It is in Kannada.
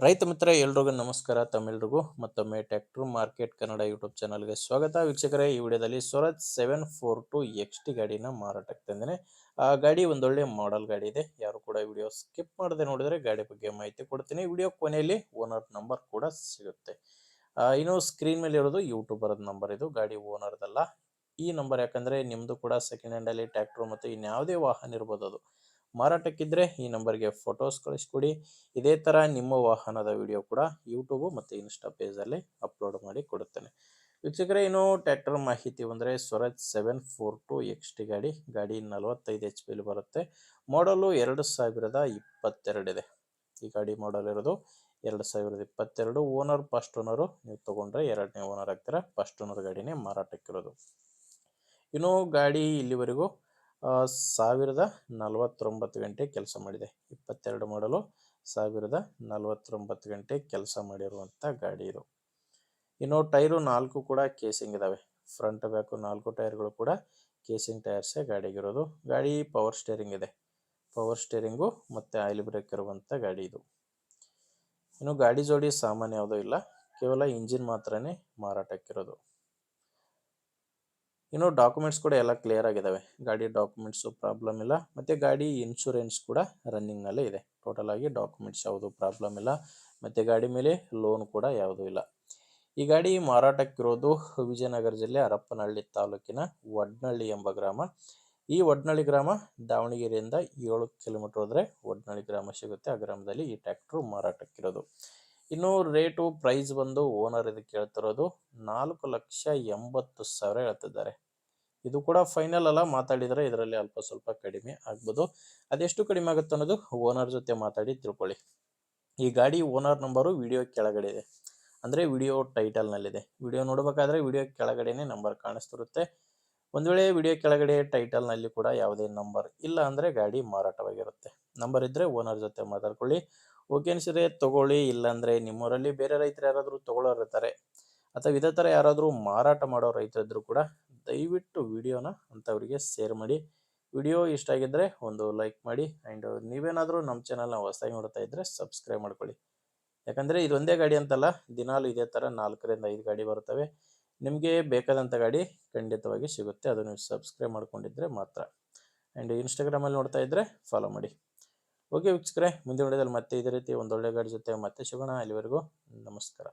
ರೈತ ಮಿತ್ರ ಎಲ್ರಿಗೂ ನಮಸ್ಕಾರ. ತಮ್ಮೆಲ್ರಿಗೂ ಮತ್ತೊಮ್ಮೆ ಟ್ರ್ಯಾಕ್ಟರ್ ಮಾರ್ಕೆಟ್ ಕನ್ನಡ ಯೂಟ್ಯೂಬ್ ಚಾನಲ್ಗೆ ಸ್ವಾಗತ. ವೀಕ್ಷಕರೇ, ಈ ವಿಡಿಯೋದಲ್ಲಿ ಸ್ವರಾಜ್ 742 XT ಗಾಡಿನ ಮಾರಾಟಕ್ಕೆ ತಂದೇನೆ. ಆ ಗಾಡಿ ಒಂದೊಳ್ಳೆ ಮಾಡೆಲ್ ಗಾಡಿ ಇದೆ. ಯಾರು ಕೂಡ ವಿಡಿಯೋ ಸ್ಕಿಪ್ ಮಾಡದೆ ನೋಡಿದ್ರೆ ಗಾಡಿ ಬಗ್ಗೆ ಮಾಹಿತಿ ಕೊಡ್ತೀನಿ. ವಿಡಿಯೋ ಕೊನೆಯಲ್ಲಿ ಓನರ್ ನಂಬರ್ ಕೂಡ ಸಿಗುತ್ತೆ. ಇನ್ನು ಸ್ಕ್ರೀನ್ ಮೇಲೆ ಇರೋದು ಯೂಟ್ಯೂಬರ್ ನಂಬರ್, ಇದು ಗಾಡಿ ಓನರ್ದಲ್ಲ. ಈ ನಂಬರ್ ಯಾಕಂದ್ರೆ ನಿಮ್ದು ಕೂಡ ಸೆಕೆಂಡ್ ಹ್ಯಾಂಡ್ ಅಲ್ಲಿ ಟ್ರ್ಯಾಕ್ಟರ್ ಮತ್ತು ಇನ್ಯಾವುದೇ ವಾಹನ ಇರ್ಬೋದು, ಅದು ಮಾರಾಟಕ್ಕಿದ್ರೆ ಈ ನಂಬರ್ಗೆ ಫೋಟೋಸ್ ಕಳಿಸ್ಕೊಡಿ. ಇದೇ ತರ ನಿಮ್ಮ ವಾಹನದ ವಿಡಿಯೋ ಕೂಡ ಯೂಟ್ಯೂಬ್ ಮತ್ತು ಇನ್ಸ್ಟಾ ಪೇಜ್ ಅಲ್ಲಿ ಅಪ್ಲೋಡ್ ಮಾಡಿ ಕೊಡುತ್ತೇನೆ. ವೀಕ್ಷಕರೇ, ಇನ್ನು ಟ್ರ್ಯಾಕ್ಟರ್ ಮಾಹಿತಿ ಬಂದರೆ ಸ್ವರಾಜ್ 742 XT ಗಾಡಿ 45 HP ಬರುತ್ತೆ. ಮಾಡಲು 2022 ಇದೆ. ಈ ಗಾಡಿ ಮಾಡಲ್ ಇರೋದು 2022. Owner first owner. ನೀವು ತಗೊಂಡ್ರೆ ಎರಡನೇ ಓನರ್ ಆಗ್ತೀರಾ. ಫಸ್ಟ್ ಓನರ್ ಗಾಡಿನೇ ಮಾರಾಟಕ್ಕಿರೋದು. ಇನ್ನು ಗಾಡಿ ಇಲ್ಲಿವರೆಗೂ 1049 ಗಂಟೆ ಕೆಲಸ ಮಾಡಿದೆ. 22 ಮಾಡಲು 1049 ಗಂಟೆ ಕೆಲಸ ಮಾಡಿರುವಂಥ ಗಾಡಿ ಇದು. ಇನ್ನು ಟೈರು 4 ಕೂಡ ಕೇಸಿಂಗ್ ಇದಾವೆ. ಫ್ರಂಟ್ ಬ್ಯಾಕು 4 ಟೈರ್ಗಳು ಕೂಡ ಕೇಸಿಂಗ್ ಟೈರ್ಸೇ ಗಾಡಿಗಿರೋದು. ಗಾಡಿ ಪವರ್ ಸ್ಟೇರಿಂಗ್ ಇದೆ. ಪವರ್ ಸ್ಟೇರಿಂಗು ಮತ್ತು ಆಯಿಲ್ ಬ್ರೇಕ್ ಇರುವಂಥ ಗಾಡಿ ಇದು. ಇನ್ನು ಗಾಡಿ ಜೋಡಿ ಸಾಮಾನ್ಯ ಯಾವುದೂ ಇಲ್ಲ, ಕೇವಲ ಇಂಜಿನ್ ಮಾತ್ರನೇ ಮಾರಾಟಕ್ಕಿರೋದು. ಇನ್ನು ಡಾಕ್ಯುಮೆಂಟ್ಸ್ ಕೂಡ ಎಲ್ಲ ಕ್ಲಿಯರ್ ಆಗಿದ್ದಾವೆ. ಗಾಡಿ ಡಾಕ್ಯುಮೆಂಟ್ಸು ಪ್ರಾಬ್ಲಮ್ ಇಲ್ಲ. ಮತ್ತು ಗಾಡಿ ಇನ್ಶೂರೆನ್ಸ್ ಕೂಡ ರನ್ನಿಂಗ್ನಲ್ಲೇ ಇದೆ. ಟೋಟಲ್ ಆಗಿ ಡಾಕ್ಯುಮೆಂಟ್ಸ್ ಯಾವುದೂ ಪ್ರಾಬ್ಲಮ್ ಇಲ್ಲ. ಮತ್ತು ಗಾಡಿ ಮೇಲೆ ಲೋನ್ ಕೂಡ ಯಾವುದೂ ಇಲ್ಲ. ಈ ಗಾಡಿ ಮಾರಾಟಕ್ಕಿರೋದು ವಿಜಯನಗರ ಜಿಲ್ಲೆ ಹರಪನಹಳ್ಳಿ ತಾಲೂಕಿನ ವಡ್ನಳ್ಳಿ ಎಂಬ ಗ್ರಾಮ. ಈ ವಡ್ನಳ್ಳಿ ಗ್ರಾಮ ದಾವಣಗೆರೆಯಿಂದ 7 ಕಿಲೋಮೀಟರ್ ಹೋದರೆ ವಡ್ನಳ್ಳಿ ಗ್ರಾಮ ಸಿಗುತ್ತೆ. ಆ ಗ್ರಾಮದಲ್ಲಿ ಈ ಟ್ರ್ಯಾಕ್ಟ್ರು ಮಾರಾಟಕ್ಕಿರೋದು. ಇನ್ನು ರೇಟು ಪ್ರೈಸ್ ಬಂದು ಓನರ್ ಇದಕ್ಕೆ ಹೇಳ್ತಿರೋದು 4,80,000 ಹೇಳ್ತಿದ್ದಾರೆ. ಇದು ಕೂಡ ಫೈನಲ್ ಅಲ್ಲ, ಮಾತಾಡಿದರೆ ಇದರಲ್ಲಿ ಅಲ್ಪ ಸ್ವಲ್ಪ ಕಡಿಮೆ ಆಗ್ಬೋದು. ಅದೆಷ್ಟು ಕಡಿಮೆ ಆಗುತ್ತೆ ಅನ್ನೋದು ಓನರ್ ಜೊತೆ ಮಾತಾಡಿ ತಿಳ್ಕೊಳ್ಳಿ. ಈ ಗಾಡಿ ಓನರ್ ನಂಬರು ವಿಡಿಯೋ ಕೆಳಗಡೆ ಇದೆ, ಅಂದರೆ ವಿಡಿಯೋ ಟೈಟಲ್ನಲ್ಲಿದೆ. ವಿಡಿಯೋ ನೋಡಬೇಕಾದ್ರೆ ವಿಡಿಯೋ ಕೆಳಗಡೆನೆ ನಂಬರ್ ಕಾಣಿಸ್ತಿರುತ್ತೆ. ಒಂದು ವೇಳೆ ವಿಡಿಯೋ ಕೆಳಗಡೆ ಟೈಟಲ್ನಲ್ಲಿ ಕೂಡ ಯಾವುದೇ ನಂಬರ್ ಇಲ್ಲ ಅಂದರೆ ಗಾಡಿ ಮಾರಾಟವಾಗಿರುತ್ತೆ. ನಂಬರ್ ಇದ್ದರೆ ಓನರ್ ಜೊತೆ ಮಾತಾಡ್ಕೊಳ್ಳಿ. ಓಕೆ ಅನಿಸಿದ್ರೆ ತಗೊಳ್ಳಿ, ಇಲ್ಲಾಂದರೆ ನಿಮ್ಮೂರಲ್ಲಿ ಬೇರೆ ರೈತರು ಯಾರಾದರೂ ತಗೊಳ್ಳೋರು ಇರ್ತಾರೆ, ಅಥವಾ ಇದೇ ಥರ ಯಾರಾದರೂ ಮಾರಾಟ ಮಾಡೋ ರೈತರಿದ್ದರೂ ಕೂಡ ದಯವಿಟ್ಟು ವಿಡಿಯೋನ ಅಂಥವರಿಗೆ ಶೇರ್ ಮಾಡಿ. ವಿಡಿಯೋ ಇಷ್ಟ ಆಗಿದ್ದರೆ ಒಂದು ಲೈಕ್ ಮಾಡಿ. ಆ್ಯಂಡ್ ನೀವೇನಾದರೂ ನಮ್ಮ ಚಾನಲ್ನ ಹೊಸದಾಗಿ ನೋಡ್ತಾ ಇದ್ದರೆ ಸಬ್ಸ್ಕ್ರೈಬ್ ಮಾಡ್ಕೊಳ್ಳಿ. ಯಾಕಂದರೆ ಇದೊಂದೇ ಗಾಡಿ ಅಂತಲ್ಲ, ದಿನಾಲು ಇದೇ ಥರ 4ರಿಂದ 5 ಗಾಡಿ ಬರ್ತವೆ. ನಿಮಗೆ ಬೇಕಾದಂಥ ಗಾಡಿ ಖಂಡಿತವಾಗಿ ಸಿಗುತ್ತೆ, ಅದು ನೀವು ಸಬ್ಸ್ಕ್ರೈಬ್ ಮಾಡ್ಕೊಂಡಿದ್ದರೆ ಮಾತ್ರ. ಆ್ಯಂಡ್ ಇನ್ಸ್ಟಾಗ್ರಾಮಲ್ಲಿ ನೋಡ್ತಾ ಇದ್ದರೆ ಫಾಲೋ ಮಾಡಿ. ಓಕೆ ವೀಕ್ಷಕರೇ, ಮುಂದಿನ ವಿಡಿಯೋದಲ್ಲಿ ಮತ್ತೆ ಇದೇ ರೀತಿ ಒಂದೊಳ್ಳೆ ಗಾಡಿ ಜೊತೆ ಮತ್ತೆ ಸಿಗೋಣ. ಅಲ್ಲಿವರೆಗೂ ನಮಸ್ಕಾರ.